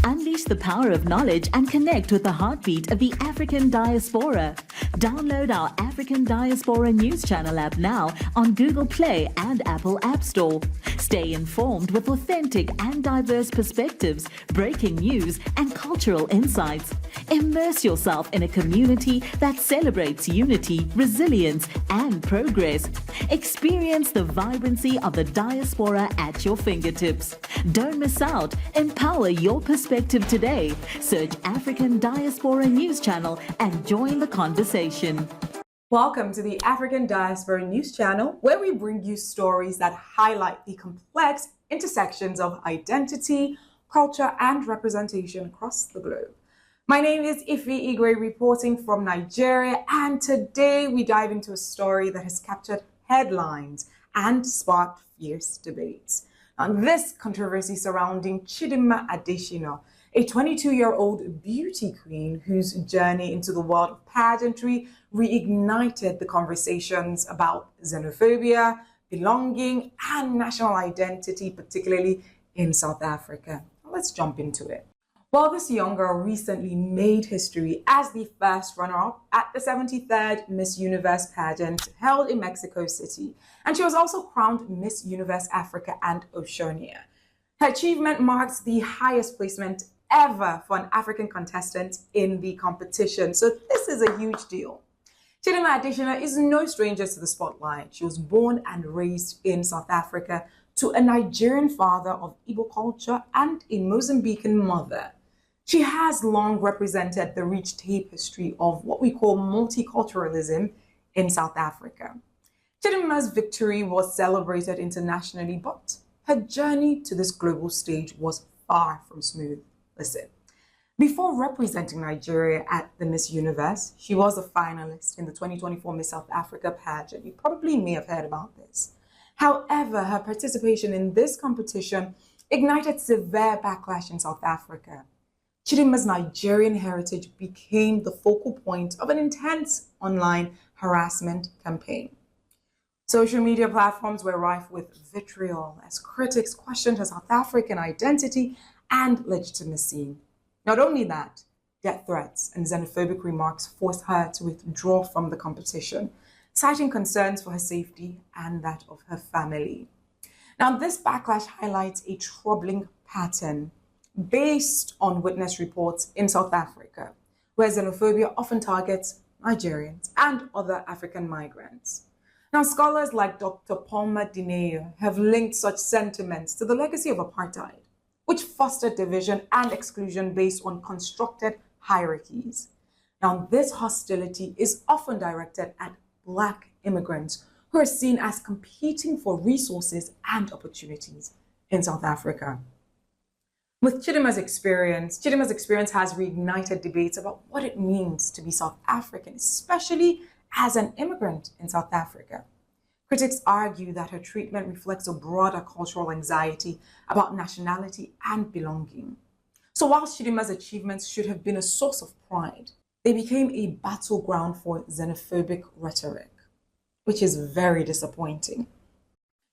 Unleash the power of knowledge and connect with the heartbeat of the African diaspora. Download our African Diaspora News Channel app now on Google Play and Apple App Store. Stay informed with authentic and diverse perspectives, breaking news, and cultural insights. Immerse yourself in a community that celebrates unity, resilience, and progress. Experience the vibrancy of the diaspora at your fingertips. Don't miss out. Empower your perspective today. Search African Diaspora News Channel and join the conversation. Welcome to the African Diaspora News Channel, where we bring you stories that highlight the complex intersections of identity, culture, and representation across the globe. My name is Ify Igwe, reporting from Nigeria, and today we dive into a story that has captured headlines and sparked fierce debates. And this controversy surrounding Chidimma Adetshina, a 22-year-old beauty queen whose journey into the world of pageantry reignited the conversations about xenophobia, belonging, and national identity, particularly in South Africa. Let's jump into it. Well, this young girl recently made history as the first runner-up at the 73rd Miss Universe pageant held in Mexico City, and she was also crowned Miss Universe Africa and Oceania. Her achievement marks the highest placement ever for an African contestant in the competition, so this is a huge deal. Chidimma Adetshina is no stranger to the spotlight. She was born and raised in South Africa to a Nigerian father of Igbo culture and a Mozambican mother. She has long represented the rich tapestry of what we call multiculturalism in South Africa. Chidimma's victory was celebrated internationally, but her journey to this global stage was far from smooth. Listen, before representing Nigeria at the Miss Universe, she was a finalist in the 2024 Miss South Africa pageant. You probably may have heard about this. However, her participation in this competition ignited severe backlash in South Africa. Chidimma's Nigerian heritage became the focal point of an intense online harassment campaign. Social media platforms were rife with vitriol as critics questioned her South African identity and legitimacy. Not only that, death threats and xenophobic remarks forced her to withdraw from the competition, citing concerns for her safety and that of her family. Now, this backlash highlights a troubling pattern based on witness reports in South Africa, where xenophobia often targets Nigerians and other African migrants. Now, scholars like Dr. Palmer Dineo have linked such sentiments to the legacy of apartheid, which fostered division and exclusion based on constructed hierarchies. Now, this hostility is often directed at Black immigrants who are seen as competing for resources and opportunities in South Africa. With Chidimma's experience has reignited debates about what it means to be South African, especially as an immigrant in South Africa. Critics argue that her treatment reflects a broader cultural anxiety about nationality and belonging. So while Chidimma's achievements should have been a source of pride, they became a battleground for xenophobic rhetoric, which is very disappointing.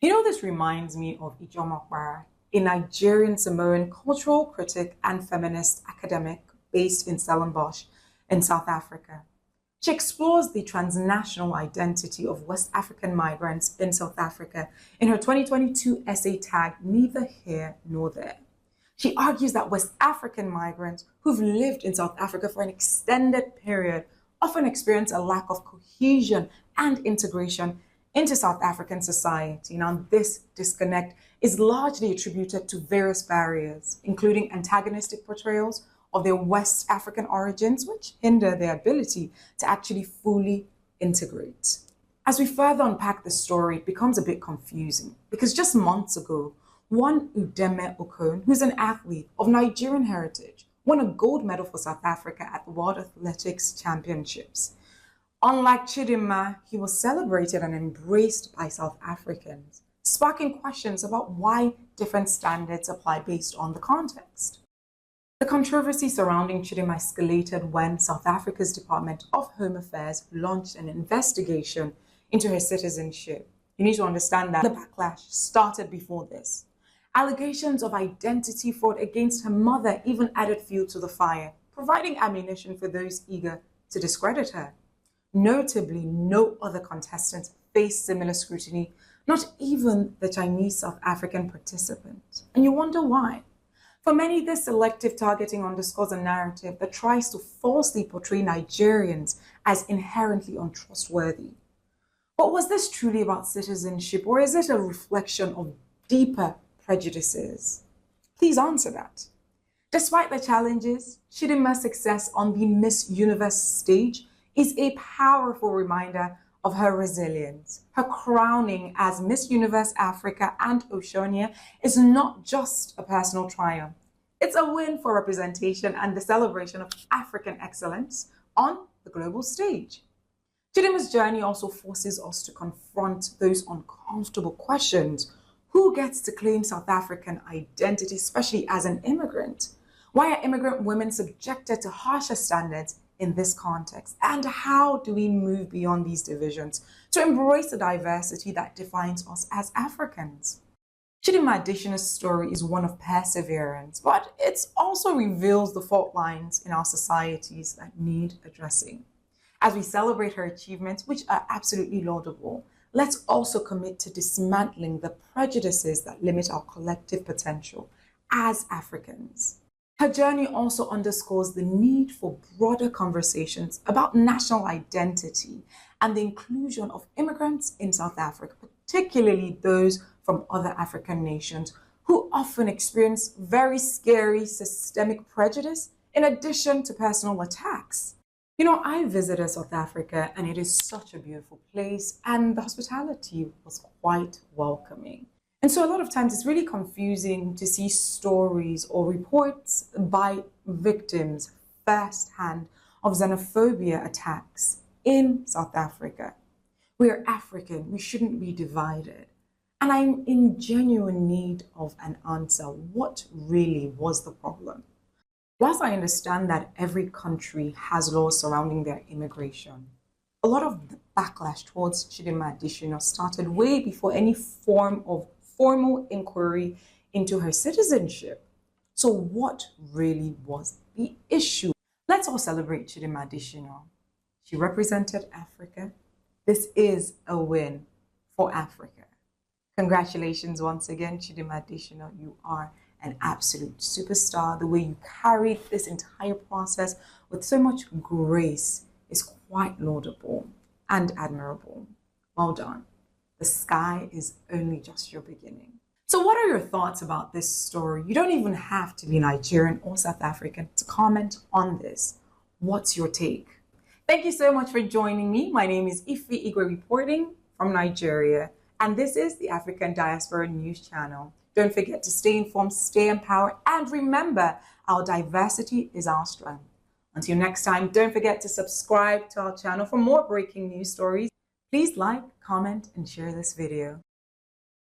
You know, this reminds me of Ijoma, a Nigerian Samoan cultural critic and feminist academic based in Stellenbosch in South Africa. She explores the transnational identity of West African migrants in South Africa in her 2022 essay tagged Neither Here Nor There. She argues that West African migrants who've lived in South Africa for an extended period often experience a lack of cohesion and integration into South African society. Now, this disconnect is largely attributed to various barriers, including antagonistic portrayals of their West African origins, which hinder their ability to actually fully integrate. As we further unpack the story, it becomes a bit confusing because just months ago, one Udeme Okon, who's an athlete of Nigerian heritage, won a gold medal for South Africa at the World Athletics Championships. Unlike Chidimma, he was celebrated and embraced by South Africans, sparking questions about why different standards apply based on the context. The controversy surrounding Chidimma escalated when South Africa's Department of Home Affairs launched an investigation into her citizenship. You need to understand that the backlash started before this, Allegations of identity fraud against her mother even added fuel to the fire, providing ammunition for those eager to discredit her. Notably, no other contestant faced similar scrutiny, not even the Chinese South African participant. And you wonder why? For many, this selective targeting underscores a narrative that tries to falsely portray Nigerians as inherently untrustworthy. But was this truly about citizenship, or is it a reflection of deeper prejudices? Please answer that. Despite the challenges, Chidimma's success on the Miss Universe stage is a powerful reminder of her resilience. Her crowning as Miss Universe Africa and Oceania is not just a personal triumph. It's a win for representation and the celebration of African excellence on the global stage. Chidimma's journey also forces us to confront those uncomfortable questions. Who gets to claim South African identity, especially as an immigrant? Why are immigrant women subjected to harsher standards in this context? And how do we move beyond these divisions to embrace the diversity that defines us as Africans? Chidimma Adetshina's story is one of perseverance, but it also reveals the fault lines in our societies that need addressing. As we celebrate her achievements, which are absolutely laudable, let's also commit to dismantling the prejudices that limit our collective potential as Africans. Her journey also underscores the need for broader conversations about national identity and the inclusion of immigrants in South Africa, particularly those from other African nations who often experience very scary systemic prejudice in addition to personal attacks. You know, I visited South Africa and it is such a beautiful place and the hospitality was quite welcoming. And so a lot of times it's really confusing to see stories or reports by victims firsthand of xenophobia attacks in South Africa. We are African, we shouldn't be divided. And I'm in genuine need of an answer. What really was the problem? Whilst I understand that every country has laws surrounding their immigration, a lot of the backlash towards Chidimma Adetshina started way before any form of formal inquiry into her citizenship. So what really was the issue? Let's all celebrate Chidimma Adetshina. She represented Africa. This is a win for Africa. Congratulations once again, Chidimma Adetshina. You are an absolute superstar. The way you carried this entire process with so much grace is quite laudable and admirable. Well done. The sky is only just your beginning. So what are your thoughts about this story? You don't even have to be Nigerian or South African to comment on this. What's your take? Thank you so much for joining me. My name is Ify Igwe reporting from Nigeria, and this is the African Diaspora News Channel. Don't forget to stay informed, stay empowered, and remember, our diversity is our strength. Until next time, don't forget to subscribe to our channel for more breaking news stories. Please like, comment, and share this video.